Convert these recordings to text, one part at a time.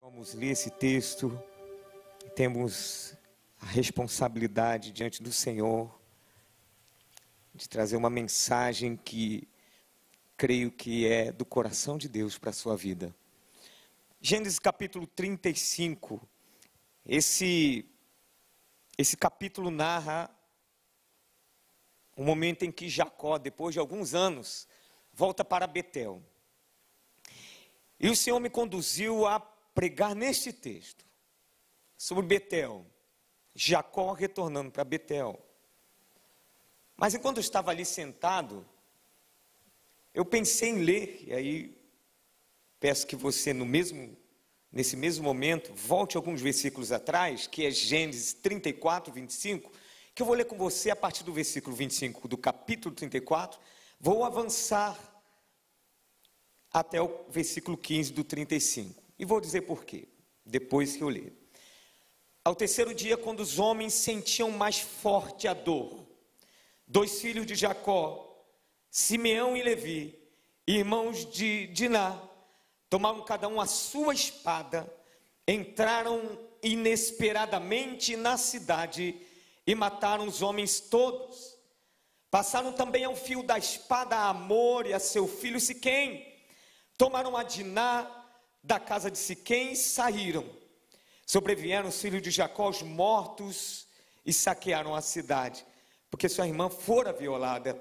Vamos ler esse texto e temos a responsabilidade diante do Senhor de trazer uma mensagem que creio que é do coração de Deus para a sua vida. Gênesis capítulo 35, esse capítulo narra um momento em que Jacó, depois de alguns anos, volta para Betel. E o Senhor me conduziu a pregar neste texto, sobre Betel, Jacó retornando para Betel. Mas enquanto eu estava ali sentado, eu pensei em ler, e aí peço que você nesse mesmo momento, volte alguns versículos atrás, que é Gênesis 34, 25, que eu vou ler com você a partir do versículo 25 do capítulo 34, vou avançar até o versículo 15 do 35. E vou dizer por quê, depois que eu ler. Ao terceiro dia, quando os homens sentiam mais forte a dor, dois filhos de Jacó, Simeão e Levi, irmãos de Diná, tomaram cada um a sua espada, entraram inesperadamente na cidade e mataram os homens todos. Passaram também ao fio da espada a Amor e a seu filho Siquém, tomaram a Diná da casa de Siquém e saíram. Sobrevieram os filhos de Jacó, os mortos, e saquearam a cidade, porque sua irmã fora violada.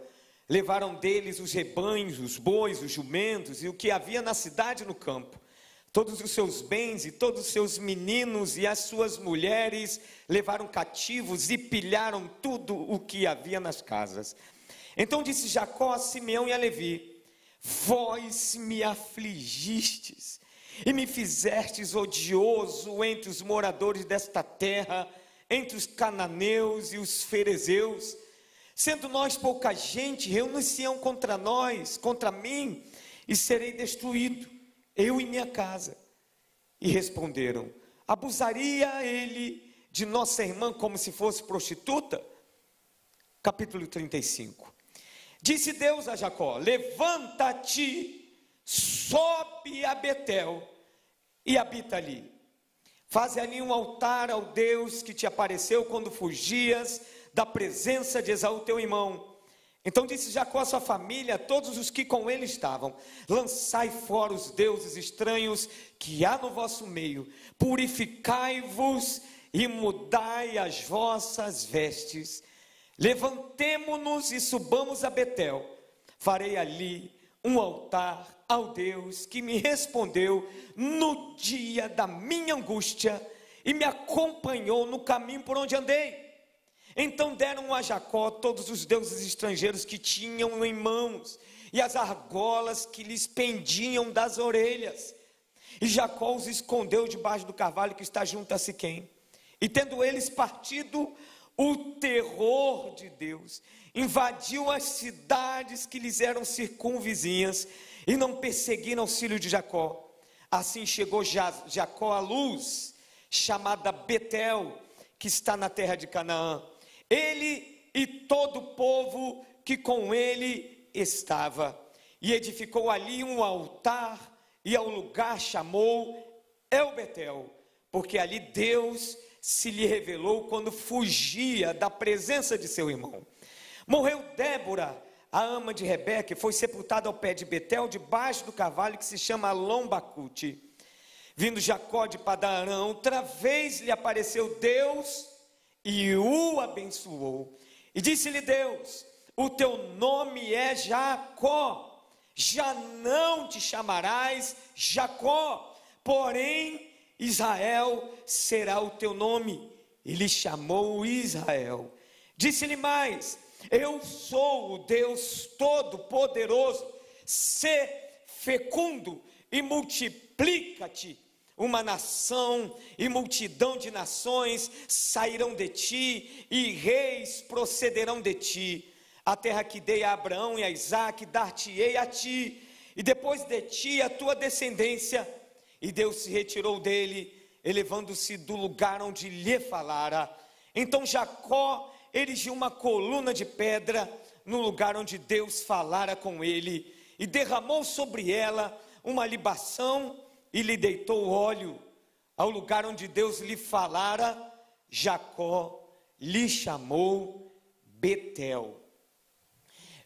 Levaram deles os rebanhos, os bois, os jumentos e o que havia na cidade e no campo, todos os seus bens e todos os seus meninos e as suas mulheres levaram cativos e pilharam tudo o que havia nas casas. Então disse Jacó a Simeão e a Levi: vós me afligistes e me fizestes odioso entre os moradores desta terra, entre os cananeus e os ferezeus. Sendo nós pouca gente, reúnem-se contra nós, contra mim, e serei destruído, eu e minha casa. E responderam: abusaria ele de nossa irmã como se fosse prostituta? Capítulo 35. Disse Deus a Jacó: levanta-te, sobe a Betel e habita ali. Faze ali um altar ao Deus que te apareceu quando fugias da presença de Esaú teu irmão. Então disse Jacó à sua família, a todos os que com ele estavam: lançai fora os deuses estranhos que há no vosso meio, purificai-vos e mudai as vossas vestes. Levantemo-nos e subamos a Betel. Farei ali um altar ao Deus que me respondeu no dia da minha angústia e me acompanhou no caminho por onde andei. Então deram a Jacó todos os deuses estrangeiros que tinham em mãos e as argolas que lhes pendiam das orelhas. E Jacó os escondeu debaixo do carvalho que está junto a Siquém. E tendo eles partido, o terror de Deus invadiu as cidades que lhes eram circunvizinhas e não perseguiram os filhos de Jacó. Assim chegou Jacó à luz, chamada Betel, que está na terra de Canaã. Ele e todo o povo que com ele estava. E edificou ali um altar e ao lugar chamou El Betel, porque ali Deus se lhe revelou quando fugia da presença de seu irmão. Morreu Débora, a ama de Rebeca, e foi sepultada ao pé de Betel, debaixo do carvalho que se chama Lombacute. Vindo Jacó de Padan-Arã, outra vez lhe apareceu Deus e o abençoou. E disse-lhe Deus: o teu nome é Jacó, já não te chamarás Jacó, porém Israel será o teu nome. E lhe chamou Israel. Disse-lhe mais: eu sou o Deus Todo-Poderoso, sê fecundo e multiplica-te. Uma nação e multidão de nações sairão de ti, e reis procederão de ti. A terra que dei a Abraão e a Isaque, dar-te-ei a ti, e depois de ti a tua descendência. E Deus se retirou dele, elevando-se do lugar onde lhe falara. Então Jacó erigiu uma coluna de pedra no lugar onde Deus falara com ele, e derramou sobre ela uma libação e lhe deitou óleo. ao lugar onde Deus lhe falara, Jacó lhe chamou Betel.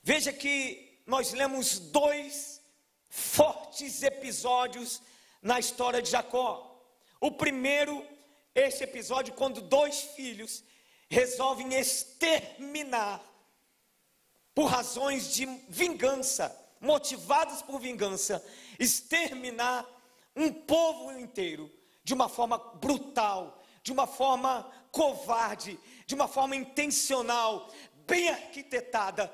Veja que nós lemos 2 fortes episódios na história de Jacó. O primeiro, esse episódio, quando 2 filhos resolvem exterminar, por razões de vingança, motivados por vingança, exterminar um povo inteiro, de uma forma brutal, de uma forma covarde, de uma forma intencional, bem arquitetada.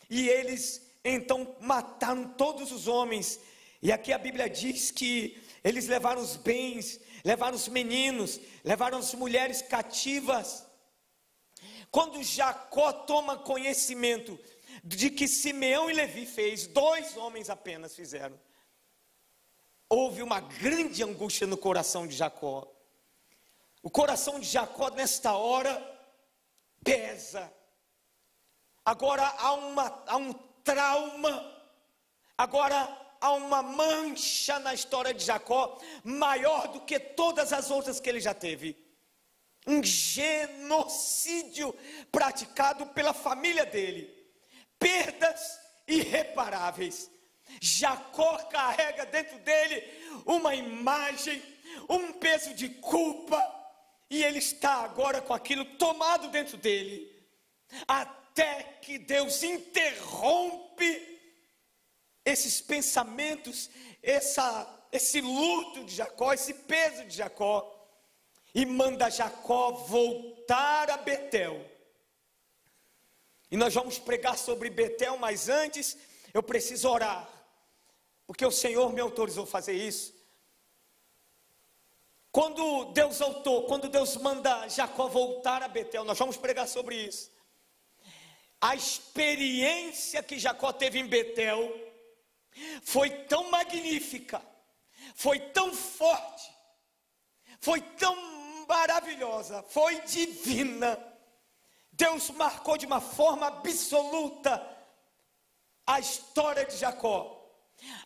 E eles então mataram todos os homens. E aqui a Bíblia diz que eles levaram os bens, levaram os meninos, levaram as mulheres cativas. Quando Jacó toma conhecimento de que Simeão e Levi fez, 2 homens apenas fizeram, houve uma grande angústia no coração de Jacó. O coração de Jacó nesta hora pesa. Agora há um trauma, agora há uma mancha na história de Jacó, maior do que todas as outras que ele já teve. Um genocídio praticado pela família dele, perdas irreparáveis. Jacó carrega dentro dele uma imagem, um peso de culpa, e ele está agora com aquilo tomado dentro dele, até que Deus interrompe esses pensamentos, esse luto de Jacó, esse peso de Jacó, e manda Jacó voltar a Betel. E nós vamos pregar sobre Betel, mas antes eu preciso orar, porque o Senhor me autorizou a fazer isso. Quando Deus manda Jacó voltar a Betel, nós vamos pregar sobre isso. A experiência que Jacó teve em Betel foi tão magnífica, foi tão forte, foi tão maravilhosa, foi divina. Deus marcou de uma forma absoluta a história de Jacó,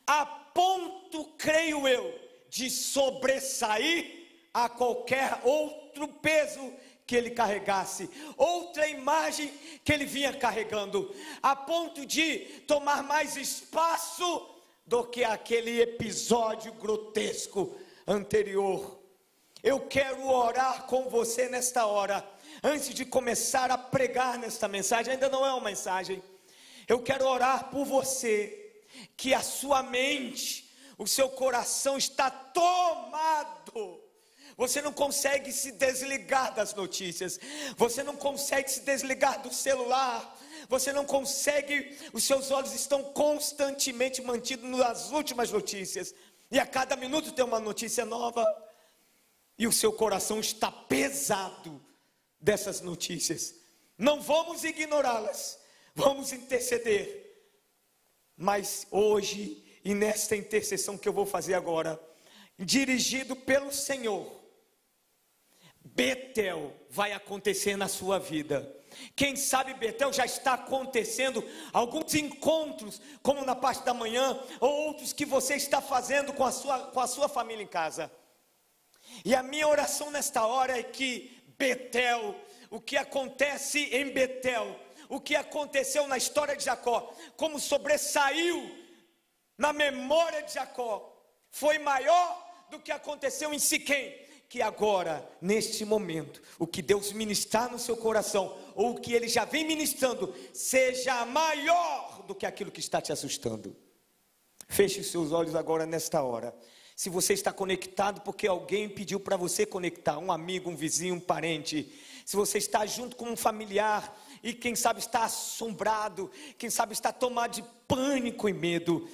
a ponto, creio eu, de sobressair a qualquer outro peso que ele carregasse, outra imagem que ele vinha carregando, a ponto de tomar mais espaço do que aquele episódio grotesco anterior. Eu quero orar com você nesta hora, antes de começar a pregar nesta mensagem. Ainda não é uma mensagem. Eu quero orar por você, que a sua mente, o seu coração está tomado. Você não consegue se desligar das notícias, você não consegue se desligar do celular, você não consegue, os seus olhos estão constantemente mantidos nas últimas notícias, e a cada minuto tem uma notícia nova, e o seu coração está pesado dessas notícias. Não vamos ignorá-las, vamos interceder. Mas hoje, e nesta intercessão que eu vou fazer agora, dirigido pelo Senhor, Betel vai acontecer na sua vida. Quem sabe Betel já está acontecendo, alguns encontros, como na parte da manhã, ou outros que você está fazendo com a sua família em casa. E a minha oração nesta hora é que Betel, o que acontece em Betel, o que aconteceu na história de Jacó, como sobressaiu na memória de Jacó, foi maior do que aconteceu em Siquém. Que agora, neste momento, o que Deus ministrar no seu coração, ou o que Ele já vem ministrando, seja maior do que aquilo que está te assustando. Feche os seus olhos agora nesta hora. Se você está conectado porque alguém pediu para você conectar, um amigo, um vizinho, um parente, se você está junto com um familiar e quem sabe está assombrado, quem sabe está tomado de pânico e medo,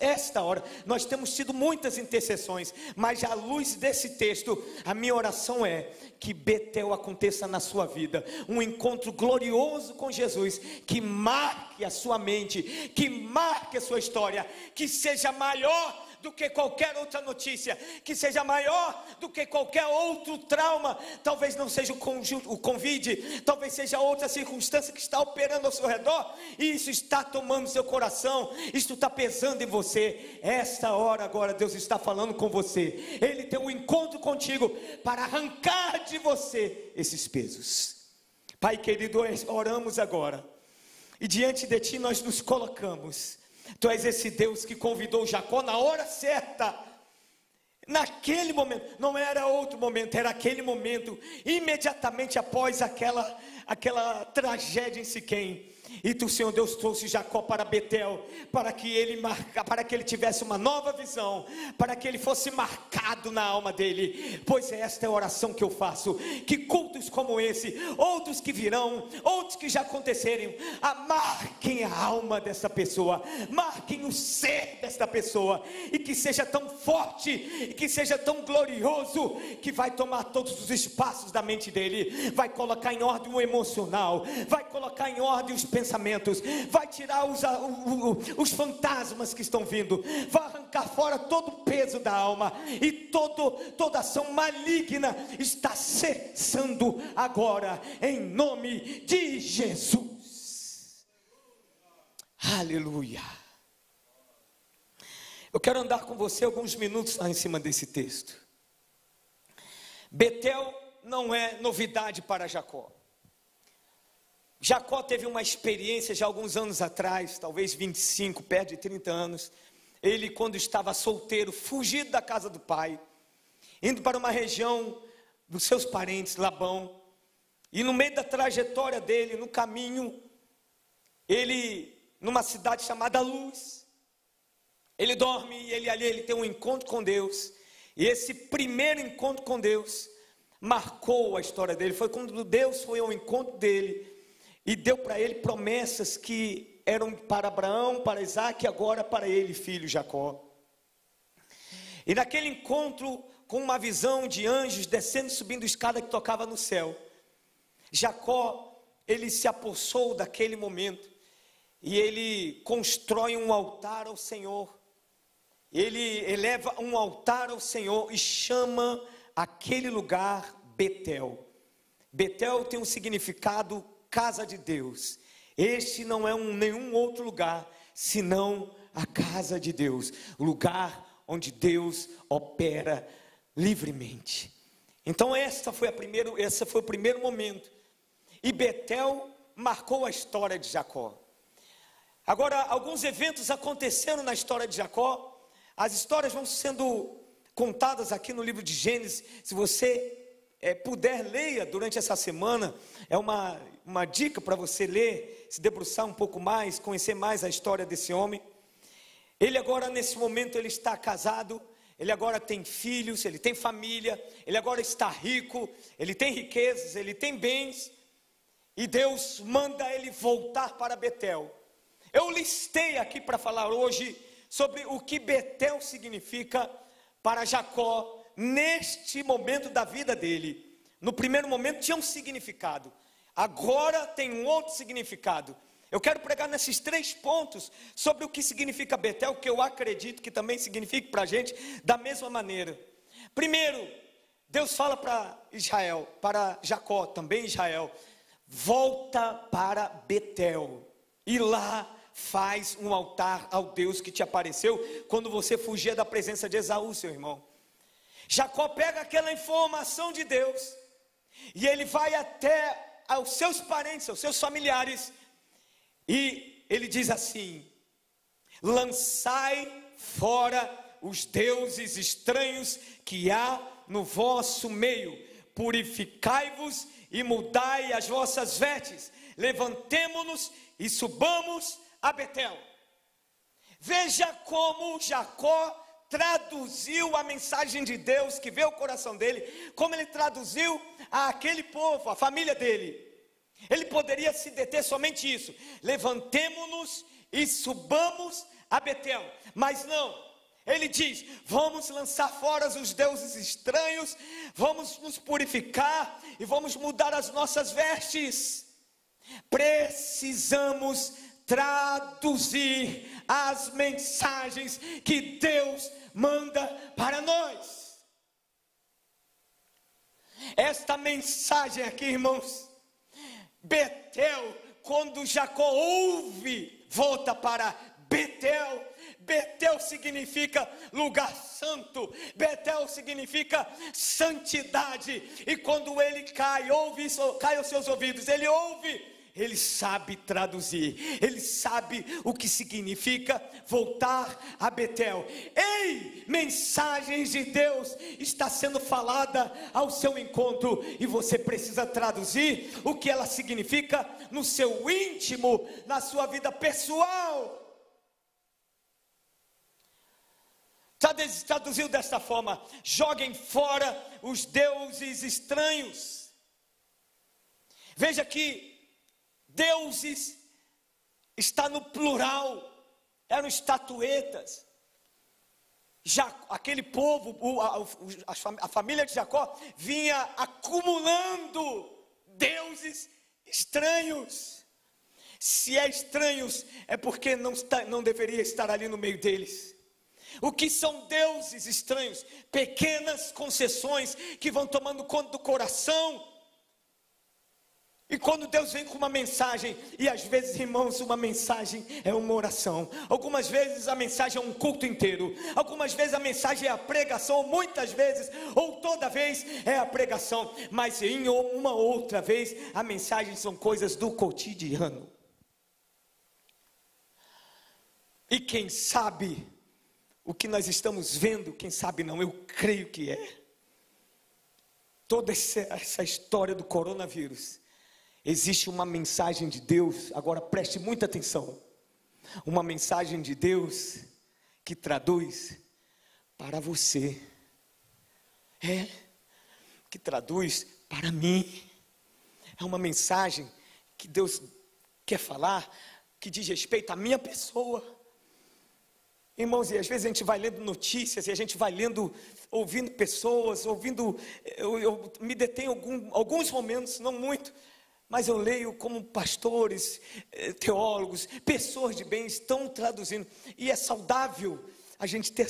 esta hora, nós temos tido muitas intercessões, mas à luz desse texto, a minha oração é que Betel aconteça na sua vida, um encontro glorioso com Jesus, que marque a sua mente, que marque a sua história, que seja maior do que qualquer outra notícia, que seja maior do que qualquer outro trauma. Talvez não seja o Covid, talvez seja outra circunstância que está operando ao seu redor, e isso está tomando seu coração, isso está pesando em você. Esta hora agora Deus está falando com você, Ele tem um encontro contigo para arrancar de você esses pesos. Pai querido, oramos agora, e diante de Ti nós nos colocamos. Tu és esse Deus que convidou Jacó na hora certa, naquele momento, não era outro momento, era aquele momento, imediatamente após aquela tragédia em Siquém. E tu, Senhor Deus, trouxe Jacó para Betel, para que ele tivesse uma nova visão, para que ele fosse marcado na alma dele. Pois esta é a oração que eu faço, que cultos como esse, outros que virão, outros que já aconteceram, marquem a alma dessa pessoa, marquem o ser desta pessoa, e que seja tão forte, e que seja tão glorioso, que vai tomar todos os espaços da mente dele, vai colocar em ordem o emocional, vai colocar em ordem os pensamentos, vai tirar os fantasmas que estão vindo, vai arrancar fora todo o peso da alma, e toda ação maligna está cessando agora, em nome de Jesus. Aleluia. Eu quero andar com você alguns minutos lá em cima desse texto. Betel não é novidade para Jacó. Jacó teve uma experiência já alguns anos atrás, talvez 25, perto de 30 anos. Ele, quando estava solteiro, fugido da casa do pai, indo para uma região dos seus parentes, Labão. E no meio da trajetória dele, no caminho, ele, numa cidade chamada Luz, ele dorme e ele tem um encontro com Deus. E esse primeiro encontro com Deus marcou a história dele. Foi quando Deus foi ao encontro dele e deu para ele promessas que eram para Abraão, para Isaac e agora para ele, filho Jacó. E naquele encontro, com uma visão de anjos descendo e subindo escada que tocava no céu, Jacó, ele se apossou daquele momento e ele constrói um altar ao Senhor. Ele eleva um altar ao Senhor e chama aquele lugar Betel. Betel tem um significado casa de Deus. Este não é nenhum outro lugar senão a casa de Deus, o lugar onde Deus opera livremente. Então esse foi o primeiro momento, e Betel marcou a história de Jacó. Agora, alguns eventos aconteceram na história de Jacó. As histórias vão sendo contadas aqui no livro de Gênesis. Se você puder, leia durante essa semana. É uma dica para você ler, se debruçar um pouco mais, conhecer mais a história desse homem. Ele agora, nesse momento, ele está casado, ele agora tem filhos, ele tem família, ele agora está rico, ele tem riquezas, ele tem bens, e Deus manda ele voltar para Betel. Eu listei aqui para falar hoje sobre o que Betel significa para Jacó, neste momento da vida dele. No primeiro momento tinha um significado, agora tem um outro significado. Eu quero pregar nesses 3 pontos sobre o que significa Betel, que eu acredito que também significa para a gente da mesma maneira. Primeiro, Deus fala para Israel, para Jacó, também Israel: volta para Betel, e lá faz um altar ao Deus que te apareceu quando você fugia da presença de Esaú, seu irmão. Jacó pega aquela informação de Deus, e ele vai até aos seus parentes, aos seus familiares, e ele diz assim: lançai fora os deuses estranhos que há no vosso meio, purificai-vos e mudai as vossas vestes, levantemo-nos e subamos a Betel. Veja como Jacó traduziu a mensagem de Deus que veio ao coração dele, como ele traduziu àquele povo, a família dele. Ele poderia se deter somente isso: levantemo-nos e subamos a Betel. Mas não, ele diz: vamos lançar fora os deuses estranhos, vamos nos purificar e vamos mudar as nossas vestes. Precisamos traduzir as mensagens que Deus manda para nós. Esta mensagem aqui, irmãos, Betel, quando Jacó ouve, volta para Betel. Betel significa lugar santo, Betel significa santidade. E quando ele cai, ouve isso, cai aos seus ouvidos, ele ouve. Ele sabe traduzir, ele sabe o que significa voltar a Betel. Ei, mensagens de Deus está sendo falada ao seu encontro, e você precisa traduzir o que ela significa no seu íntimo, na sua vida pessoal. Traduziu desta forma: joguem fora os deuses estranhos. Veja que deuses está no plural, eram estatuetas. Aquele povo, a família de Jacó vinha acumulando deuses estranhos. Se é estranhos, é porque não deveria estar ali no meio deles. O que são deuses estranhos? Pequenas concessões que vão tomando conta do coração. E quando Deus vem com uma mensagem, e às vezes, irmãos, uma mensagem é uma oração, algumas vezes a mensagem é um culto inteiro, algumas vezes a mensagem é a pregação, muitas vezes, ou toda vez é a pregação, mas em uma outra vez, a mensagem são coisas do cotidiano. E quem sabe o que nós estamos vendo, quem sabe não, eu creio que é. Toda essa história do coronavírus, existe uma mensagem de Deus, agora preste muita atenção, uma mensagem de Deus que traduz para você, que traduz para mim, é uma mensagem que Deus quer falar, que diz respeito à minha pessoa. Irmãos, e às vezes a gente vai lendo notícias, e a gente vai lendo, ouvindo pessoas, eu me detenho alguns momentos, não muito, mas eu leio como pastores, teólogos, pessoas de bem estão traduzindo, e é saudável a gente ter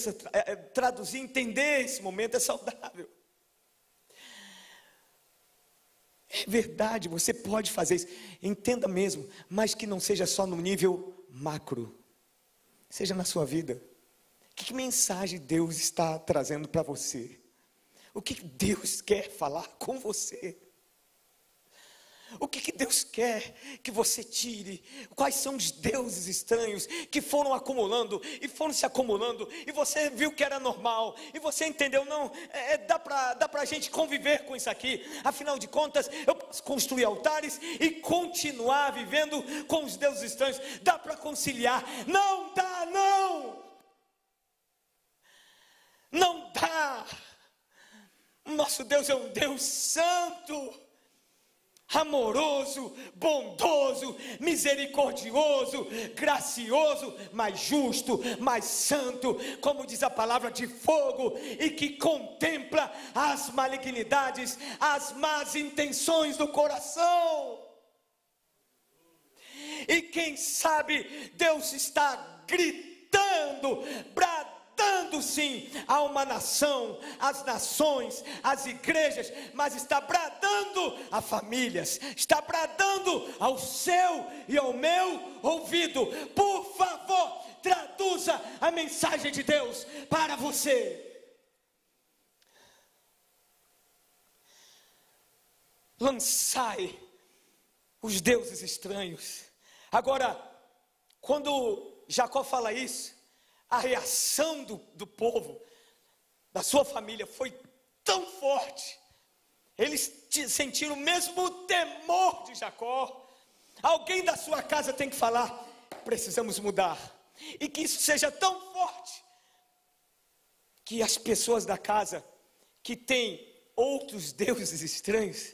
traduzir, entender esse momento, é saudável. É verdade, você pode fazer isso, entenda mesmo, mas que não seja só no nível macro, seja na sua vida. Que mensagem Deus está trazendo para você? O que Deus quer falar com você? O que Deus quer que você tire? Quais são os deuses estranhos que foram acumulando e foram se acumulando, e você viu que era normal, e você entendeu, não, dá para a gente conviver com isso aqui, afinal de contas, eu posso construir altares e continuar vivendo com os deuses estranhos, dá para conciliar, não dá, não dá. Nosso Deus é um Deus santo, amoroso, bondoso, misericordioso, gracioso, mais justo, mais santo, como diz a palavra, de fogo, e que contempla as malignidades, as más intenções do coração. E quem sabe Deus está gritando, bradando sim a uma nação, às nações, às igrejas, mas está bradando a famílias, está bradando ao seu e ao meu ouvido. Por favor, traduza a mensagem de Deus para você. Lançai os deuses estranhos. Agora, quando Jacó fala isso, a reação do povo, da sua família, foi tão forte. Eles sentiram o mesmo temor de Jacó. Alguém da sua casa tem que falar: precisamos mudar. E que isso seja tão forte, que as pessoas da casa, que têm outros deuses estranhos,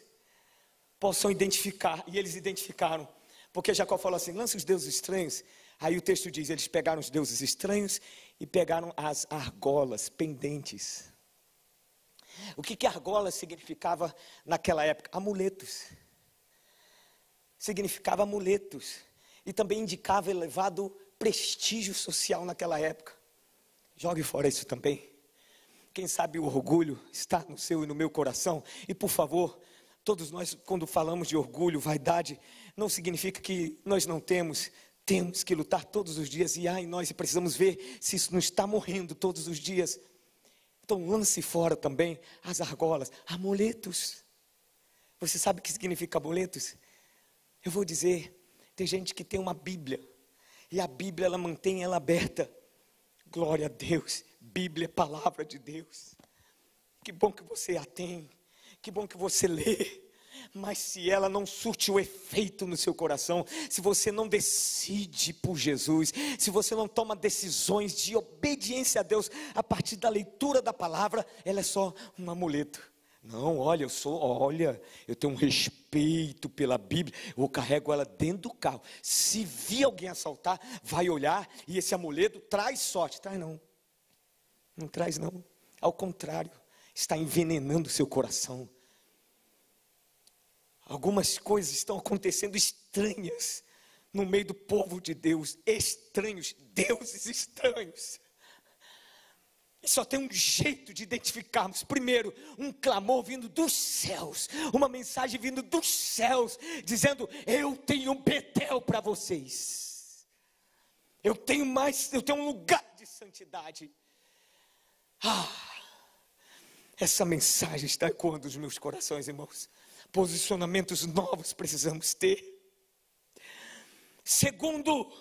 possam identificar. E eles identificaram, porque Jacó falou assim: lança os deuses estranhos. Aí o texto diz, eles pegaram os deuses estranhos e pegaram as argolas pendentes. O que argola significava naquela época? Amuletos. Significava amuletos. E também indicava elevado prestígio social naquela época. Jogue fora isso também. Quem sabe o orgulho está no seu e no meu coração. E por favor, todos nós, quando falamos de orgulho, vaidade, não significa que nós não temos que lutar todos os dias. E nós precisamos ver se isso não está morrendo todos os dias. Então lance fora também as argolas, amuletos. Você sabe o que significa amuletos? Eu vou dizer, tem gente que tem uma Bíblia, e a Bíblia ela mantém ela aberta. Glória a Deus, Bíblia é palavra de Deus. Que bom que você a tem, que bom que você lê. Mas se ela não surte o efeito no seu coração, se você não decide por Jesus, se você não toma decisões de obediência a Deus a partir da leitura da palavra, ela é só um amuleto. Não, olha, eu tenho um respeito pela Bíblia, eu carrego ela dentro do carro. Se vir alguém assaltar, vai olhar e esse amuleto traz sorte. Traz não, não traz não. Ao contrário, está envenenando o seu coração. Algumas coisas estão acontecendo estranhas no meio do povo de Deus. Estranhos, deuses estranhos. E só tem um jeito de identificarmos. Primeiro, um clamor vindo dos céus. Uma mensagem vindo dos céus. Dizendo, eu tenho um Betel para vocês. Eu tenho um lugar de santidade. Essa mensagem está ecoando os meus corações, irmãos. Posicionamentos novos precisamos ter. Segundo,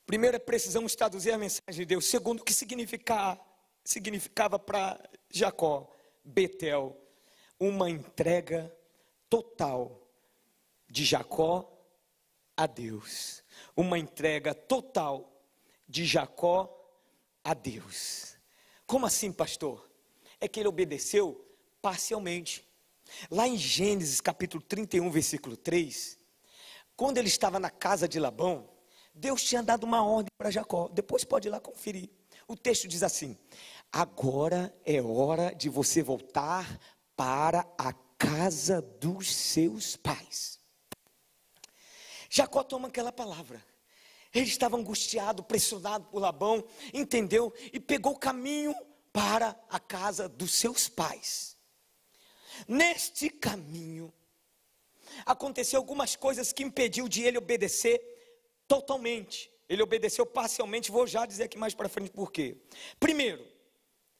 primeiro precisamos traduzir a mensagem de Deus. Segundo, o que significava para Jacó? Betel, uma entrega total de Jacó a Deus. Uma entrega total de Jacó a Deus. Como assim, pastor? É que ele obedeceu parcialmente. Lá em Gênesis capítulo 31, versículo 3, quando ele estava na casa de Labão, Deus tinha dado uma ordem para Jacó. Depois pode ir lá conferir. O texto diz assim: agora é hora de você voltar para a casa dos seus pais. Jacó toma aquela palavra. Ele estava angustiado, pressionado por Labão, entendeu? E pegou o caminho para a casa dos seus pais. Neste caminho, aconteceu algumas coisas que impediu de ele obedecer totalmente. Ele obedeceu parcialmente, vou já dizer aqui mais para frente por quê. Primeiro,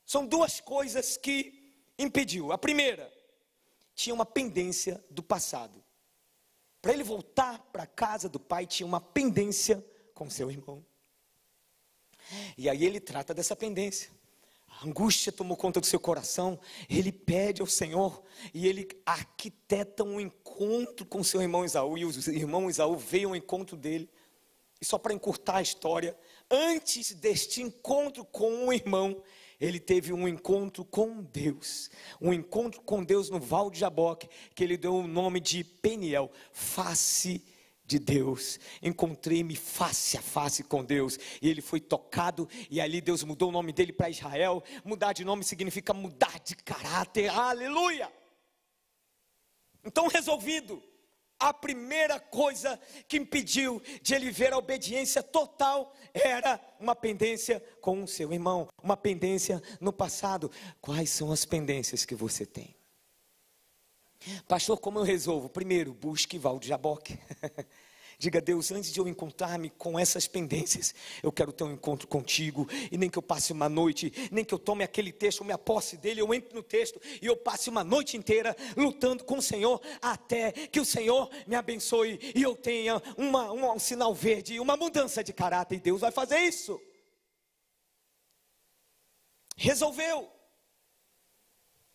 são duas coisas que impediu. A primeira, tinha uma pendência do passado. Para ele voltar para a casa do pai, tinha uma pendência com seu irmão. E aí ele trata dessa pendência. A angústia tomou conta do seu coração, ele pede ao Senhor, e ele arquiteta um encontro com seu irmão Esaú, e o irmão Esaú veio ao encontro dele. E só para encurtar a história, antes deste encontro com o irmão, ele teve um encontro com Deus. Um encontro com Deus no Val de Jaboque, que ele deu o nome de Peniel, face de Deus. Encontrei-me face a face com Deus. E ele foi tocado, e ali Deus mudou o nome dele para Israel. Mudar de nome significa mudar de caráter. Aleluia! Então, resolvido. A primeira coisa que impediu de ele ver a obediência total era uma pendência com o seu irmão, uma pendência no passado. Quais são as pendências que você tem? Pastor, como eu resolvo? Primeiro, busque Val de Jaboque. Diga a Deus, antes de eu encontrar-me com essas pendências, eu quero ter um encontro contigo, e nem que eu passe uma noite, nem que eu tome aquele texto, eu me aposse dele, eu entre no texto, e eu passe uma noite inteira lutando com o Senhor, até que o Senhor me abençoe, e eu tenha um sinal verde, uma mudança de caráter, e Deus vai fazer isso. Resolveu.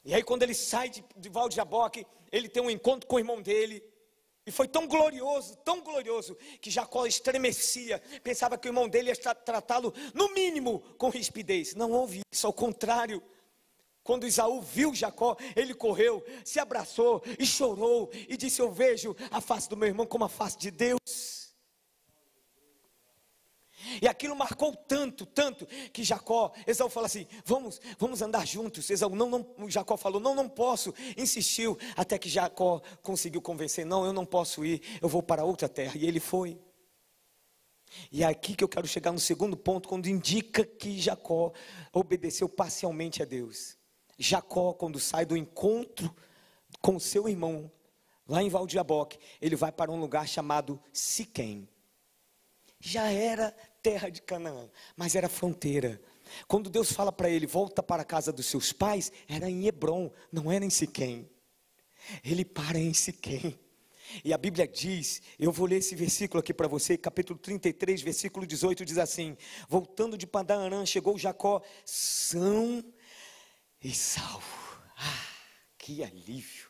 E aí quando ele sai de Val de Jaboque, ele tem um encontro com o irmão dele, e foi tão glorioso, que Jacó estremecia, pensava que o irmão dele ia tratá-lo, no mínimo, com rispidez. Não houve isso, ao contrário. Quando Esaú viu Jacó, ele correu, se abraçou e chorou, e disse, eu vejo a face do meu irmão como a face de Deus. E aquilo marcou tanto, que Esaú falou assim, vamos andar juntos. Jacó falou, não posso, insistiu, até que Jacó conseguiu convencer, não, eu não posso ir, eu vou para outra terra, e ele foi. E é aqui que eu quero chegar no segundo ponto, quando indica que Jacó obedeceu parcialmente a Deus. Jacó, quando sai do encontro com seu irmão, lá em Val-de-Jaboque, ele vai para um lugar chamado Siquém. Já era terra de Canaã, mas era fronteira. Quando Deus fala para ele, volta para a casa dos seus pais, era em Hebrom, não era em Siquém. Ele para em Siquém. E a Bíblia diz, eu vou ler esse versículo aqui para você, capítulo 33, versículo 18, diz assim: voltando de Padã-Arã, chegou Jacó são e salvo. Ah, que alívio.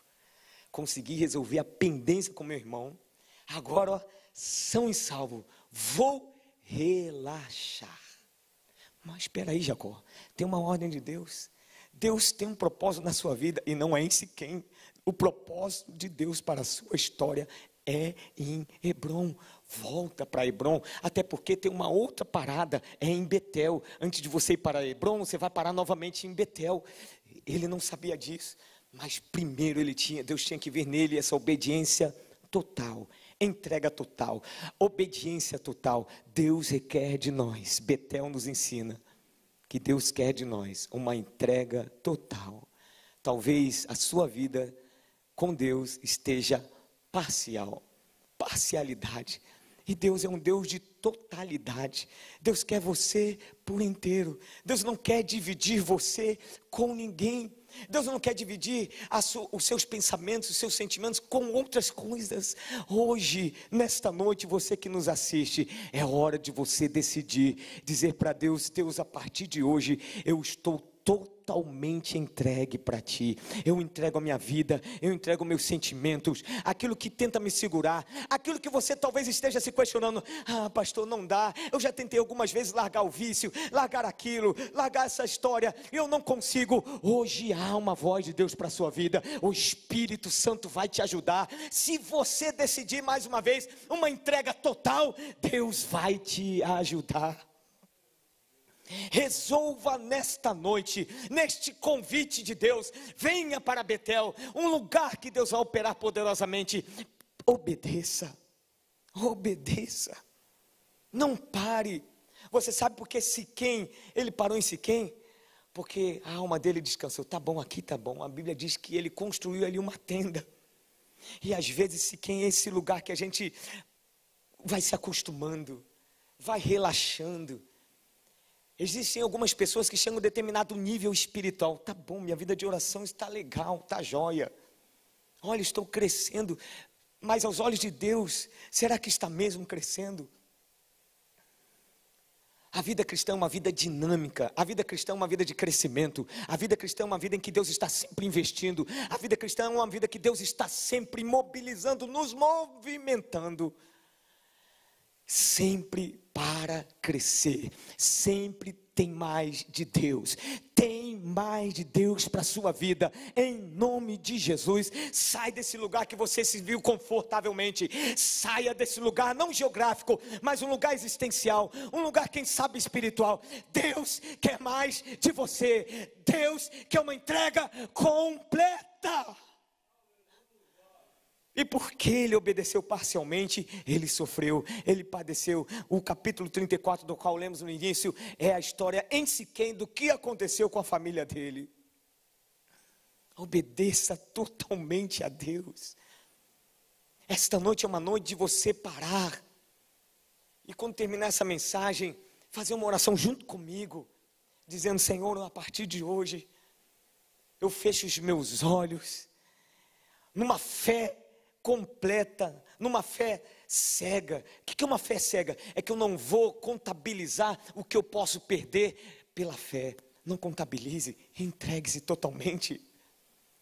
Consegui resolver a pendência com meu irmão. Agora, ó, são e salvo. Vou relaxar. Mas espera aí, Jacó, tem uma ordem de Deus. Deus tem um propósito na sua vida e não é em Siquém. O propósito de Deus para a sua história é em Hebrom. Volta para Hebrom, até porque tem uma outra parada, é em Betel. Antes de você ir para Hebrom, você vai parar novamente em Betel. Ele não sabia disso, mas primeiro Deus tinha que ver nele essa obediência total, entrega total, obediência total. Deus requer de nós, Betel nos ensina que Deus quer de nós uma entrega total. Talvez a sua vida com Deus esteja parcialidade. E Deus é um Deus de totalidade. Deus quer você por inteiro. Deus não quer dividir você com ninguém. Deus não quer dividir os seus pensamentos, os seus sentimentos com outras coisas. Hoje, nesta noite, você que nos assiste, é hora de você decidir, dizer para Deus: Deus, a partir de hoje, eu estou totalmente entregue para ti. Eu entrego a minha vida, eu entrego meus sentimentos, aquilo que tenta me segurar, aquilo que você talvez esteja se questionando: ah, pastor, não dá, eu já tentei algumas vezes largar o vício, largar aquilo, largar essa história, e eu não consigo. Hoje há uma voz de Deus para a sua vida, o Espírito Santo vai te ajudar. Se você decidir mais uma vez uma entrega total, Deus vai te ajudar. Resolva nesta noite, neste convite de Deus, venha para Betel, um lugar que Deus vai operar poderosamente. Obedeça, obedeça, não pare. Você sabe por que Siquém, ele parou em Siquém? Porque a alma dele descansou. Tá bom, aqui tá bom. A Bíblia diz que ele construiu ali uma tenda. E às vezes Siquém é esse lugar que a gente vai se acostumando, vai relaxando. Existem algumas pessoas que chegam a um determinado nível espiritual. Tá bom, minha vida de oração está legal, está jóia. Olha, estou crescendo. Mas aos olhos de Deus, será que está mesmo crescendo? A vida cristã é uma vida dinâmica. A vida cristã é uma vida de crescimento. A vida cristã é uma vida em que Deus está sempre investindo. A vida cristã é uma vida que Deus está sempre mobilizando, nos movimentando. Sempre para crescer, sempre tem mais de Deus, tem mais de Deus para a sua vida, em nome de Jesus. Sai desse lugar que você se viu confortavelmente, saia desse lugar não geográfico, mas um lugar existencial, um lugar quem sabe espiritual. Deus quer mais de você, Deus quer uma entrega completa. E porque ele obedeceu parcialmente, ele sofreu, ele padeceu. O capítulo 34, do qual lemos no início, é a história em Siquém do que aconteceu com a família dele. Obedeça totalmente a Deus. Esta noite é uma noite de você parar. E quando terminar essa mensagem, fazer uma oração junto comigo, dizendo: Senhor, a partir de hoje, eu fecho os meus olhos, numa fé completa, numa fé cega. O que é uma fé cega? É que eu não vou contabilizar o que eu posso perder pela fé. Não contabilize, entregue-se totalmente.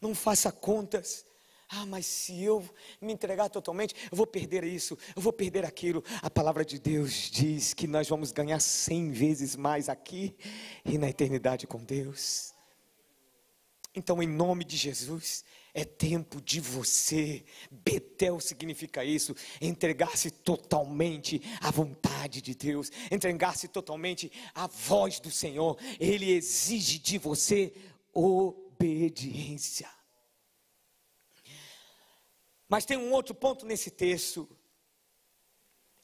Não faça contas. Ah, mas se eu me entregar totalmente, eu vou perder isso, eu vou perder aquilo. A palavra de Deus diz que nós vamos ganhar 100 vezes mais aqui e na eternidade com Deus. Então, em nome de Jesus, é tempo de você, Betel significa isso, entregar-se totalmente à vontade de Deus, entregar-se totalmente à voz do Senhor. Ele exige de você obediência. Mas tem um outro ponto nesse texto.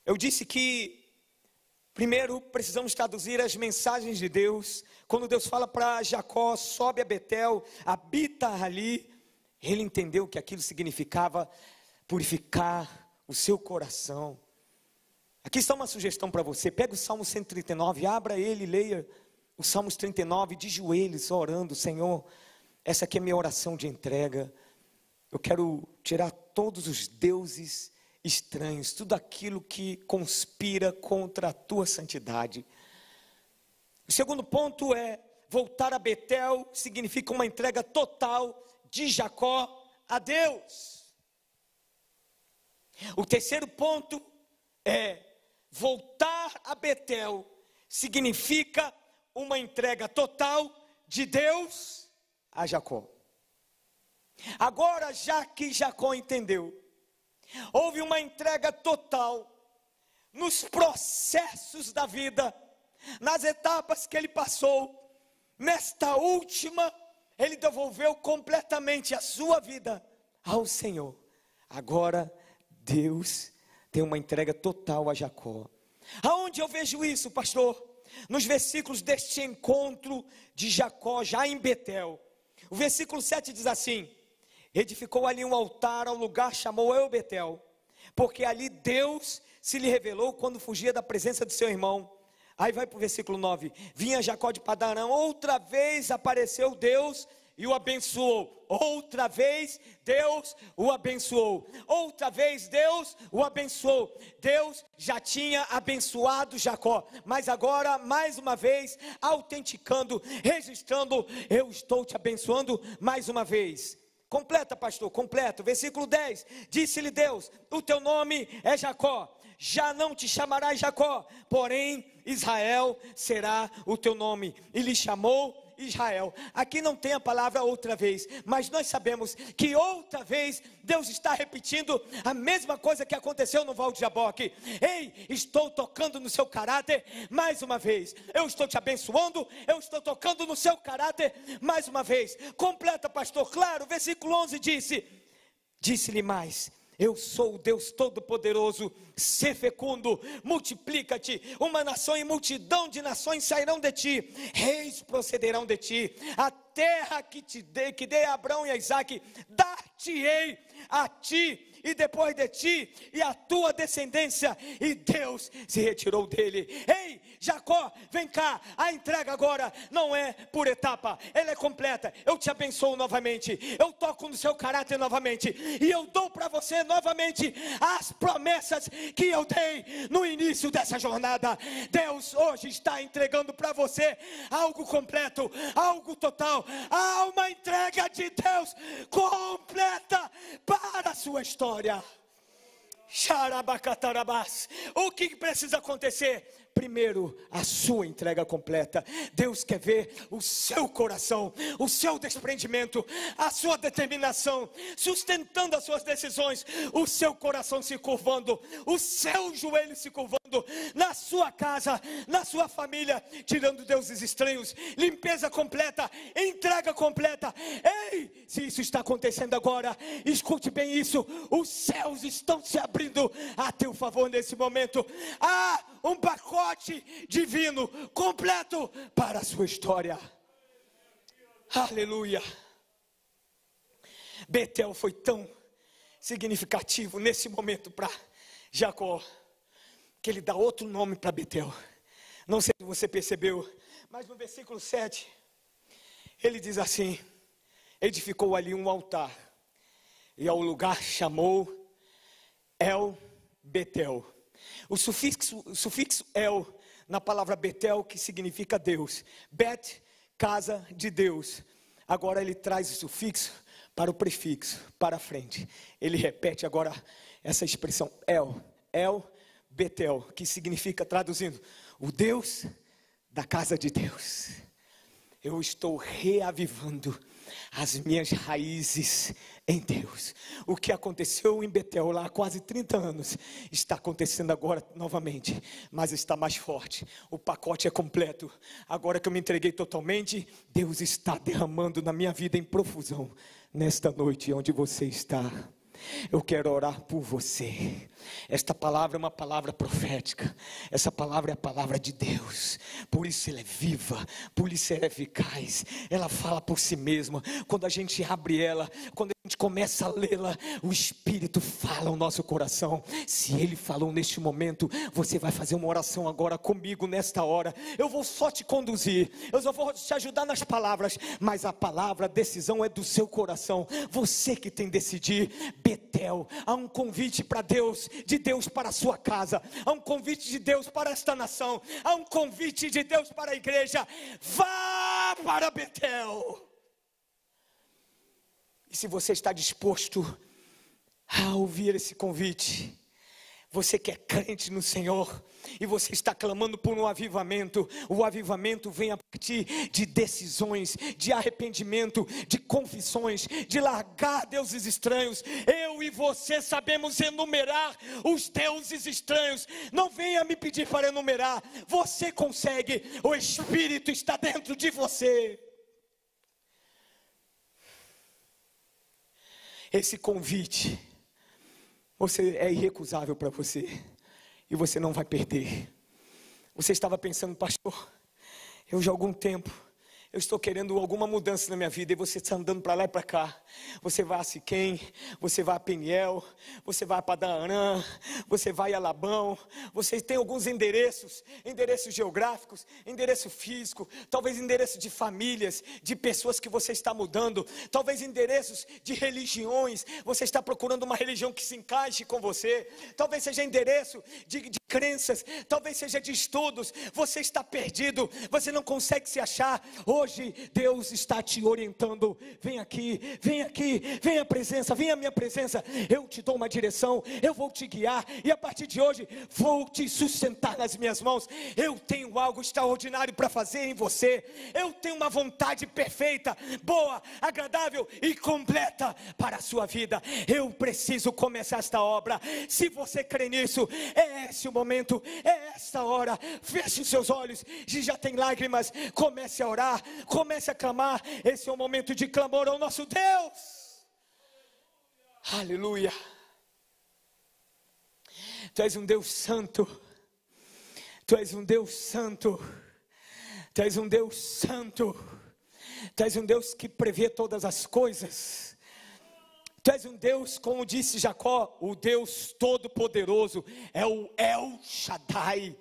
Eu disse que Primeiro, precisamos traduzir as mensagens de Deus. Quando Deus fala para Jacó, sobe a Betel, habita ali, ele entendeu que aquilo significava purificar o seu coração. Aqui está uma sugestão para você. Pega o Salmo 139, abra ele e leia o Salmo 39 de joelhos, orando: Senhor, essa aqui é minha oração de entrega. Eu quero tirar todos os deuses estranhos, tudo aquilo que conspira contra a tua santidade. O segundo ponto é: voltar a Betel significa uma entrega total de Jacó a Deus. O terceiro ponto é: voltar a Betel significa uma entrega total de Deus a Jacó. Agora, já que Jacó entendeu, houve uma entrega total nos processos da vida, nas etapas que ele passou. Nesta última, ele devolveu completamente a sua vida ao Senhor. Agora, Deus tem uma entrega total a Jacó. Aonde eu vejo isso, pastor? Nos versículos deste encontro de Jacó, já em Betel. O versículo 7 diz assim: edificou ali um altar ao lugar, chamou El Betel, porque ali Deus se lhe revelou quando fugia da presença de seu irmão. Aí vai para o versículo 9: vinha Jacó de Padarã, outra vez apareceu Deus e o abençoou. Outra vez Deus o abençoou. Outra vez Deus o abençoou. Deus já tinha abençoado Jacó, mas agora mais uma vez autenticando, registrando: eu estou te abençoando mais uma vez. Completa, pastor, completa. Versículo 10: disse-lhe Deus: o teu nome é Jacó, já não te chamarás Jacó, porém Israel será o teu nome. E lhe chamou Israel. Aqui não tem a palavra outra vez, mas nós sabemos que outra vez Deus está repetindo a mesma coisa que aconteceu no Val de Jaboque. Ei, estou tocando no seu caráter mais uma vez. Eu estou te abençoando, eu estou tocando no seu caráter mais uma vez. Completa, pastor. Claro, versículo 11 disse-lhe mais: eu sou o Deus Todo-Poderoso, sê fecundo, multiplica-te, uma nação e multidão de nações sairão de ti, reis procederão de ti, a terra que dei a Abraão e a Isaque, dar-te-ei a ti, e depois de ti, e a tua descendência. E Deus se retirou dele. Ei, Jacó, vem cá, a entrega agora não é por etapa, ela é completa. Eu te abençoo novamente, eu toco no seu caráter novamente, e eu dou para você novamente as promessas que eu dei no início dessa jornada. Deus hoje está entregando para você algo completo, algo total, há uma entrega de Deus completa para a sua história. O que precisa acontecer? Primeiro, a sua entrega completa. Deus quer ver o seu coração, o seu desprendimento, a sua determinação, sustentando as suas decisões, o seu coração se curvando, o seu joelho se curvando, na sua casa, na sua família, tirando deuses estranhos, limpeza completa, entrega completa. Ei, se isso está acontecendo agora, escute bem isso: os céus estão se abrindo a teu favor nesse momento. Há um pacote divino completo para a sua história. Aleluia. Betel foi tão significativo nesse momento para Jacó, que ele dá outro nome para Betel. Não sei se você percebeu, mas no versículo 7 ele diz assim: edificou ali um altar, e ao lugar chamou El Betel. O sufixo El na palavra Betel, que significa Deus, Bet, casa de Deus. Agora ele traz o sufixo para o prefixo, para a frente. Ele repete agora essa expressão El Betel, que significa, traduzindo, o Deus da casa de Deus. Eu estou reavivando as minhas raízes em Deus. O que aconteceu em Betel lá há quase 30 anos, está acontecendo agora novamente, mas está mais forte. O pacote é completo. Agora que eu me entreguei totalmente, Deus está derramando na minha vida em profusão, nesta noite onde você está. Eu quero orar por você. Esta palavra é uma palavra profética. Essa palavra é a palavra de Deus. Por isso ela é viva, por isso ela é eficaz. Ela fala por si mesma. Quando a gente abre ela, quando a gente começa a lê-la, o Espírito fala ao nosso coração. Se Ele falou neste momento, você vai fazer uma oração agora comigo nesta hora. Eu vou só te conduzir, eu só vou te ajudar nas palavras, mas a palavra, a decisão é do seu coração. Você que tem de decidir. Betel, há um convite para Deus, de Deus para a sua casa, há um convite de Deus para esta nação, há um convite de Deus para a igreja. Vá para Betel. E se você está disposto a ouvir esse convite, você que é crente no Senhor, e você está clamando por um avivamento, o avivamento vem a partir de decisões, de arrependimento, de confissões, de largar deuses estranhos. Eu e você sabemos enumerar os deuses estranhos. Não venha me pedir para enumerar, você consegue, o Espírito está dentro de você. Esse convite é irrecusável para você, e você não vai perder. Você estava pensando, pastor, eu já há algum tempo, eu estou querendo alguma mudança na minha vida, e você está andando para lá e para cá. Você vai a Siquém, você vai a Peniel, você vai a Padarã, você vai a Labão. Você tem alguns endereços geográficos, endereço físico, talvez endereço de famílias, de pessoas que você está mudando, talvez endereços de religiões. Você está procurando uma religião que se encaixe com você, talvez seja endereço de crenças, talvez seja de estudos. Você está perdido, você não consegue se achar. Hoje Deus está te orientando. Vem aqui, vem a presença, vem a minha presença. Eu te dou uma direção, eu vou te guiar, e a partir de hoje vou te sustentar nas minhas mãos. Eu tenho algo extraordinário para fazer em você. Eu tenho uma vontade perfeita, boa, agradável e completa para a sua vida. Eu preciso começar esta obra. Se você crê nisso, é esse o momento, é esta hora. Feche os seus olhos, se já tem lágrimas, comece a orar, comece a clamar. Esse é o momento de clamor ao nosso Deus. Aleluia. Tu és um Deus santo. Tu és um Deus santo. Tu és um Deus santo. Tu és um Deus que prevê todas as coisas. Tu és um Deus, como disse Jacó, o Deus todo-poderoso, é o El Shaddai.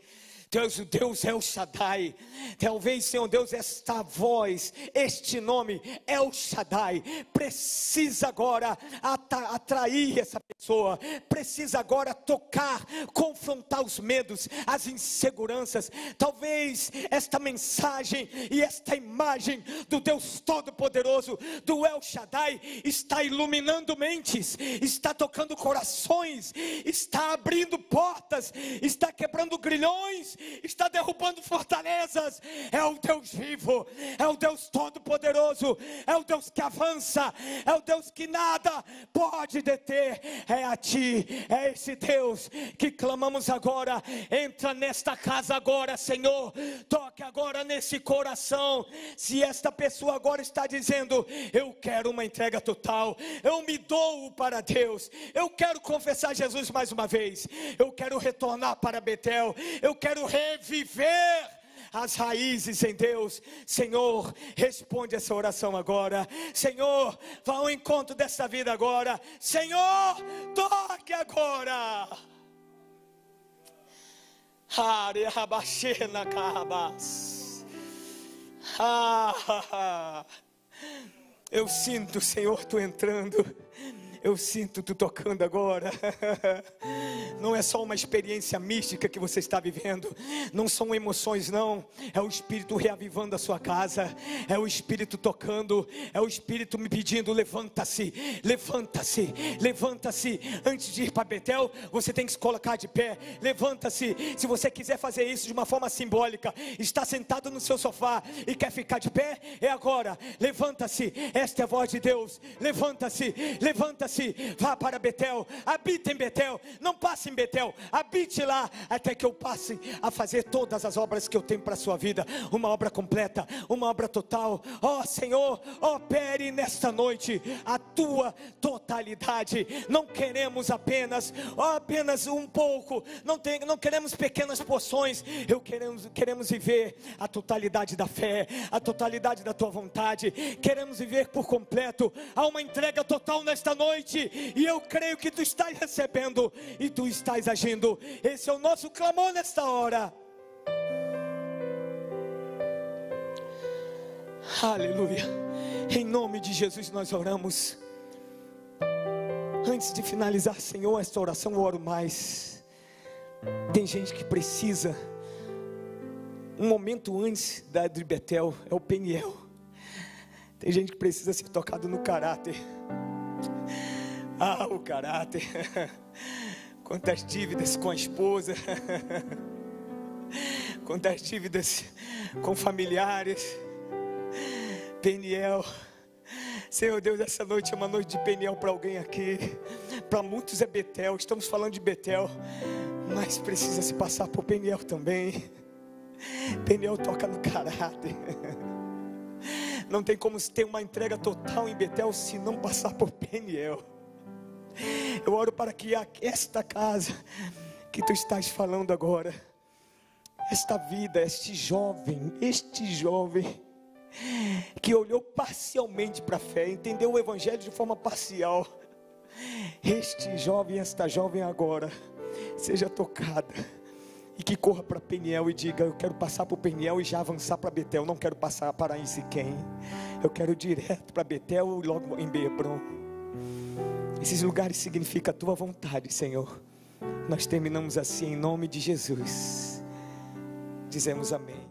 Tu és o Deus El Shaddai. Talvez, Senhor Deus, esta voz, este nome, El Shaddai, precisa agora atrair essa pessoa, precisa agora tocar, confrontar os medos, as inseguranças. Talvez esta mensagem e esta imagem do Deus Todo-Poderoso, do El Shaddai, está iluminando mentes, está tocando corações, está abrindo portas, está quebrando grilhões, está derrubando fortalezas. É o Deus vivo, é o Deus Todo-Poderoso, é o Deus que avança, é o Deus que nada pode deter. É a ti, é esse Deus que clamamos agora. Entra nesta casa agora, Senhor, toque agora nesse coração. Se esta pessoa agora está dizendo: eu quero uma entrega total, eu me dou para Deus, eu quero confessar Jesus mais uma vez, eu quero retornar para Betel, eu quero reviver as raízes em Deus. Senhor, responde essa oração agora. Senhor, vá ao encontro dessa vida agora. Senhor, toque agora. Eu sinto, Senhor, tu entrando. Eu sinto tu tocando agora. Não é só uma experiência mística que você está vivendo, não são emoções não, é o Espírito reavivando a sua casa, é o Espírito tocando, é o Espírito me pedindo: levanta-se, levanta-se, levanta-se. Antes de ir para Betel, você tem que se colocar de pé. Levanta-se. Se você quiser fazer isso de uma forma simbólica, está sentado no seu sofá e quer ficar de pé, é agora. Levanta-se, esta é a voz de Deus. Levanta-se, levanta-se. Levanta-se, vá para Betel, habite em Betel, não passe em Betel, habite lá, até que eu passe a fazer todas as obras que eu tenho para a sua vida, uma obra completa, uma obra total. Ó Senhor, opere nesta noite a tua totalidade. Não queremos apenas um pouco, não queremos pequenas porções, queremos viver a totalidade da fé, a totalidade da tua vontade, queremos viver por completo. Há uma entrega total nesta noite, e eu creio que tu estás recebendo e tu estás agindo. Esse é o nosso clamor nesta hora. Aleluia. Em nome de Jesus nós oramos. Antes de finalizar, Senhor, esta oração eu oro mais. Tem gente que precisa, um momento antes de Betel, é o Peniel. Tem gente que precisa ser tocado no caráter. O caráter. Quantas dívidas com a esposa, quantas dívidas com familiares. Peniel. Senhor Deus, essa noite é uma noite de Peniel para alguém aqui. Para muitos é Betel, estamos falando de Betel, mas precisa se passar por Peniel também. Peniel toca no caráter. Não tem como ter uma entrega total em Betel se não passar por Peniel. Eu oro para que esta casa que tu estás falando agora, esta vida, este jovem que olhou parcialmente para a fé, entendeu o evangelho de forma parcial, este jovem, esta jovem agora, seja tocada, e que corra para Peniel e diga: eu quero passar por Peniel e já avançar para Betel, não quero passar para Siquém, eu quero ir direto para Betel e logo em Hebron. Esses lugares significam a tua vontade, Senhor. Nós terminamos assim em nome de Jesus, dizemos amém.